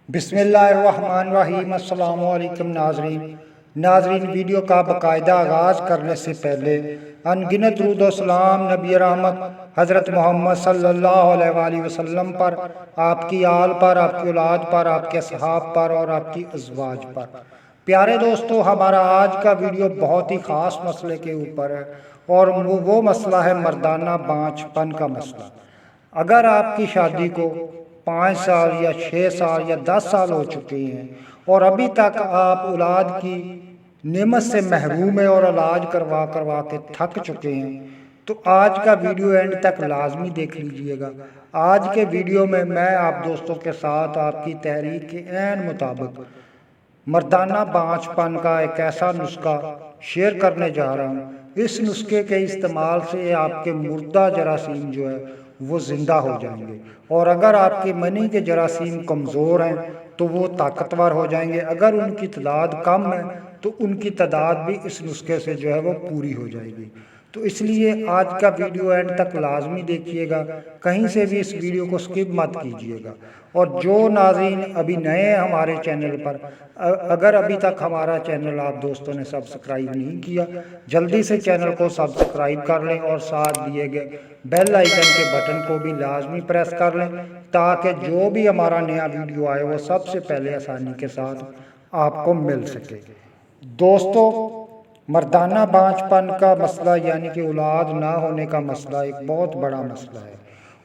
بسم اللہ الرحمن الرحیم۔ السلام علیکم ناظرین ویڈیو کا باقاعدہ آغاز کرنے سے پہلے انگنت درود و سلام نبی رحمت حضرت محمد صلی اللہ علیہ وآلہ وسلم پر، آپ کی آل پر، آپ کی اولاد پر، آپ کے اصحاب پر اور آپ کی ازواج پر۔ پیارے دوستو، ہمارا آج کا ویڈیو بہت ہی خاص مسئلے کے اوپر ہے اور وہ مسئلہ ہے مردانہ بانجھ پن کا مسئلہ۔ اگر آپ کی شادی کو 5 سال یا 6 سال یا 10 سال ہو چکے ہیں اور ابھی تک آپ اولاد کی نعمت سے محروم ہیں اور علاج کروا کے تھک چکے ہیں، تو آج کا ویڈیو اینڈ تک لازمی دیکھ لیجئے گا۔ آج کے ویڈیو میں آپ دوستوں کے ساتھ آپ کی تحریک کے عین مطابق مردانہ بانجھ پن کا ایک ایسا نسخہ شیئر کرنے جا رہا ہوں۔ اس نسخے کے استعمال سے آپ کے مردہ جراثیم جو ہے وہ زندہ ہو جائیں گے، اور اگر آپ کے منی کے جراثیم کمزور ہیں تو وہ طاقتور ہو جائیں گے۔ اگر ان کی تعداد کم ہے تو ان کی تعداد بھی اس نسخے سے جو ہے وہ پوری ہو جائے گی۔ تو اس لیے آج کا ویڈیو اینڈ تک لازمی دیکھیے گا، کہیں سے بھی اس ویڈیو کو سکپ مت کیجیے گا۔ اور جو ناظرین ابھی نئے ہیں ہمارے چینل پر، اگر ابھی تک ہمارا چینل آپ دوستوں نے سبسکرائب نہیں کیا، جلدی سے چینل کو سبسکرائب کر لیں اور ساتھ دیے گئے بیل آئیکن کے بٹن کو بھی لازمی پریس کر لیں، تاکہ جو بھی ہمارا نیا ویڈیو آئے وہ سب سے پہلے آسانی کے ساتھ آپ کو مل سکے۔ دوستو، مردانہ بانجھ پن کا مسئلہ یعنی کہ اولاد نہ ہونے کا مسئلہ ایک بہت بڑا مسئلہ ہے،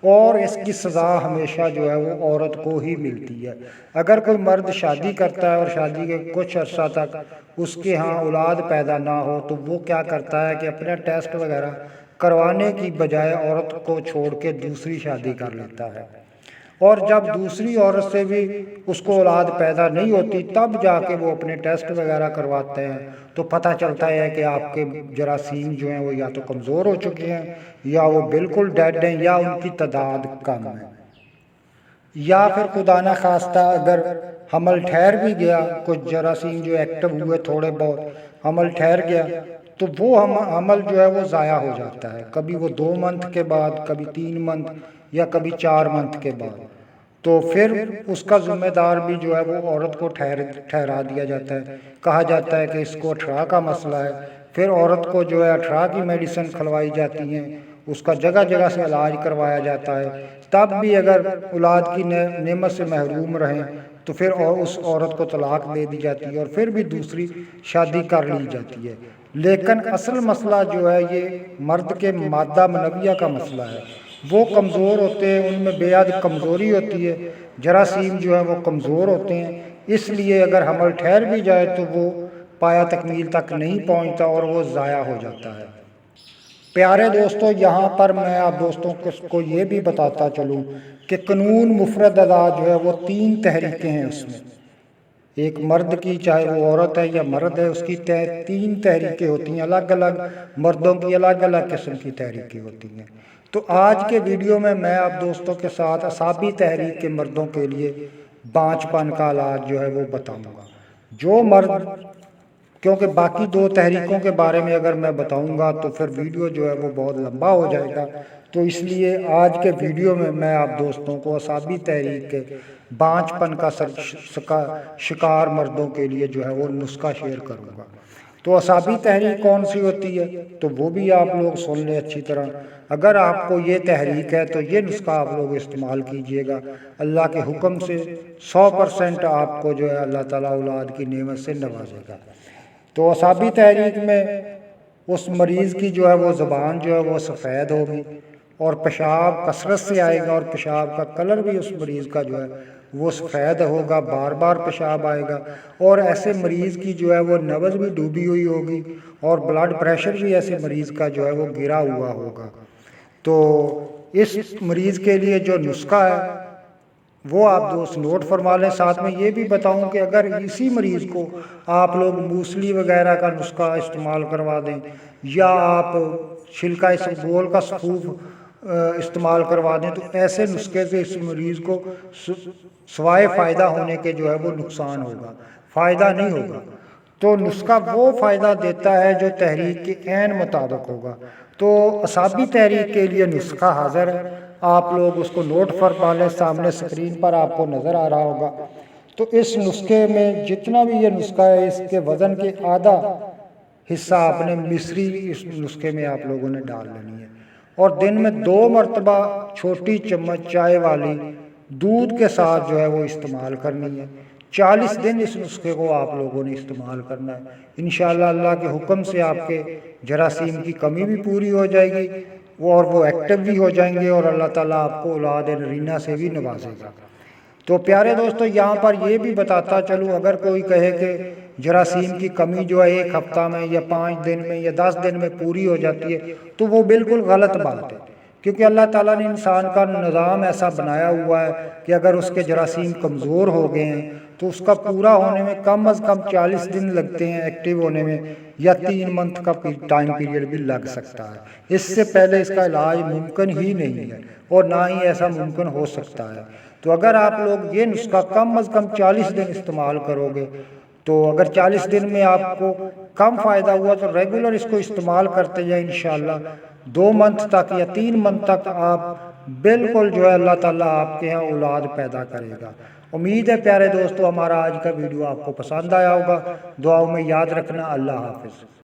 اور اس کی سزا ہمیشہ جو ہے وہ عورت کو ہی ملتی ہے۔ اگر کوئی مرد شادی کرتا ہے اور شادی کے کچھ عرصہ تک اس کے ہاں اولاد پیدا نہ ہو تو وہ کیا کرتا ہے کہ اپنا ٹیسٹ وغیرہ کروانے کی بجائے عورت کو چھوڑ کے دوسری شادی کر لیتا ہے، اور جب دوسری عورت سے بھی اس کو اولاد پیدا نہیں ہوتی تب جا کے وہ اپنے ٹیسٹ وغیرہ کرواتے ہیں، تو پتہ چلتا ہے کہ آپ کے جراثیم جو ہیں وہ یا تو کمزور ہو چکے ہیں، یا وہ بالکل ڈیڈ ہیں، یا ان کی تعداد کم ہے، یا پھر خدا نہ خواستہ اگر حمل ٹھہر بھی گیا، کچھ جراثیم جو ایکٹیو ہوئے تھوڑے بہت حمل ٹھہر گیا، تو وہ حمل جو ہے وہ ضائع ہو جاتا ہے، کبھی وہ 2 منتھ کے بعد، کبھی 3 منتھ یا کبھی 4 منتھ کے بعد۔ تو پھر اس کا ذمہ دار بھی جو ہے وہ عورت کو ٹھہرا دیا جاتا ہے، کہا جاتا ہے کہ اس کو 18 کا مسئلہ ہے۔ پھر عورت کو جو ہے 18 کی میڈیسن کھلوائی جاتی ہیں، اس کا جگہ جگہ سے علاج کروایا جاتا ہے، تب بھی اگر اولاد کی نعمت سے محروم رہیں تو پھر اس عورت کو طلاق دے دی جاتی ہے اور پھر بھی دوسری شادی کر لی جاتی ہے۔ لیکن اصل مسئلہ جو ہے یہ مرد کے مادہ منویہ کا مسئلہ ہے۔ وہ کمزور ہوتے ہیں، ان میں بے حد کمزوری ہوتی ہے، جراثیم جو ہیں وہ کمزور ہوتے ہیں، اس لیے اگر حمل ٹھہر بھی جائے تو وہ پایا تکمیل تک نہیں پہنچتا اور وہ ضائع ہو جاتا ہے۔ پیارے دوستو، یہاں پر میں آپ دوستوں کو یہ بھی بتاتا چلوں کہ قانون مفرد ادا جو ہے وہ 3 تحریکیں ہیں اس میں۔ ایک مرد کی، چاہے وہ عورت ہے یا مرد ہے، اس کی 3 تحریکیں ہوتی ہیں، الگ الگ مردوں کی الگ الگ قسم کی تحریکیں ہوتی ہیں۔ تو آج کے ویڈیو میں آپ دوستوں کے ساتھ اعصابی تحریک کے مردوں کے لیے بانجھ پن کا علاج جو ہے وہ بتاؤں گا۔ جو مرد، کیونکہ باقی 2 تحریکوں کے بارے میں اگر میں بتاؤں گا تو پھر ویڈیو جو ہے وہ بہت لمبا ہو جائے گا، تو اس لیے آج کے ویڈیو میں آپ دوستوں کو اعصابی تحریک کے بانجھ پن کا شکار مردوں کے لیے جو ہے وہ نسخہ شیئر کروں گا۔ تو اعصابی تحریک کون سی ہوتی ہے تو وہ بھی آپ لوگ سن لیں اچھی طرح۔ اگر آپ کو یہ تحریک ہے تو یہ نسخہ آپ لوگ استعمال کیجئے گا، اللہ کے حکم سے 100% آپ کو جو ہے اللہ تعالیٰ اولاد کی نعمت سے نوازے گا۔ تو اعصابی تحریک میں اس مریض کی جو ہے وہ زبان جو ہے وہ سفید ہوگی، اور پیشاب کثرت سے آئے گا، اور پیشاب کا کلر بھی اس مریض کا جو ہے وہ سفید ہوگا، بار بار پیشاب آئے گا، اور ایسے مریض کی جو ہے وہ نبض بھی ڈوبی ہوئی ہوگی، اور بلڈ پریشر بھی ایسے مریض کا جو ہے وہ گرا ہوا ہوگا۔ تو اس مریض کے لیے جو نسخہ ہے وہ آپ دوست نوٹ فرما لیں۔ ساتھ میں یہ بھی بتاؤں کہ اگر اسی مریض کو آپ لوگ موسلی وغیرہ کا نسخہ استعمال کروا دیں، یا آپ چھلکا اسبگول کا سفوف استعمال کروا دیں، تو ایسے نسخے سے اس مریض کو سوائے فائدہ ہونے کے جو ہے وہ نقصان ہوگا، فائدہ نہیں ہوگا۔ تو نسخہ وہ فائدہ دیتا ہے جو تحریک کے عین مطابق ہوگا۔ تو اعصابی تحریک کے لیے نسخہ حاضر ہے، آپ لوگ اس کو نوٹ فرما لیں، سامنے سکرین پر آپ کو نظر آ رہا ہوگا۔ تو اس نسخے میں جتنا بھی یہ نسخہ ہے اس کے وزن کے آدھا حصہ آپ نے مصری اس نسخے میں آپ لوگوں نے ڈال لینی ہے، اور دن میں 2 مرتبہ چھوٹی چمچ چائے والی دودھ کے ساتھ جو ہے وہ استعمال کرنی ہے۔ 40 دن اس نسخے کو آپ لوگوں نے استعمال کرنا ہے۔ انشاءاللہ اللہ کے حکم سے آپ کے جراثیم کی کمی بھی پوری ہو جائے گی اور وہ ایکٹیو بھی ہو جائیں گے، اور اللہ تعالیٰ آپ کو اولاد نرینہ سے بھی نوازے گا۔ تو پیارے دوستو یہاں پر یہ بھی بتاتا چلوں، اگر کوئی کہے کہ جراثیم کی کمی جو ہے 1 ہفتہ میں یا 5 دن میں یا 10 دن میں پوری ہو جاتی ہے، تو وہ بالکل غلط بات ہے، کیونکہ اللہ تعالیٰ نے انسان کا نظام ایسا بنایا ہوا ہے کہ اگر اس کے جراثیم کمزور ہو گئے ہیں تو اس کا پورا ہونے میں کم از کم 40 دن لگتے ہیں ایکٹیو ہونے میں، یا 3 منتھ کا ٹائم پیریڈ بھی لگ سکتا ہے۔ اس سے پہلے اس کا علاج ممکن ہی نہیں ہے، اور نہ ہی ایسا ممکن ہو سکتا ہے۔ تو اگر آپ لوگ یہ نسخہ کم از کم 40 دن استعمال کرو گے، تو اگر 40 دن میں آپ کو کم فائدہ ہوا تو ریگولر اس کو استعمال کرتے جائیں، انشاءاللہ 2 منتھ تک یا 3 منتھ تک آپ بالکل جو ہے اللہ تعالیٰ آپ کے ہاں اولاد پیدا کرے گا۔ امید ہے پیارے دوستو ہمارا آج کا ویڈیو آپ کو پسند آیا ہوگا۔ دعاؤں میں یاد رکھنا۔ اللہ حافظ۔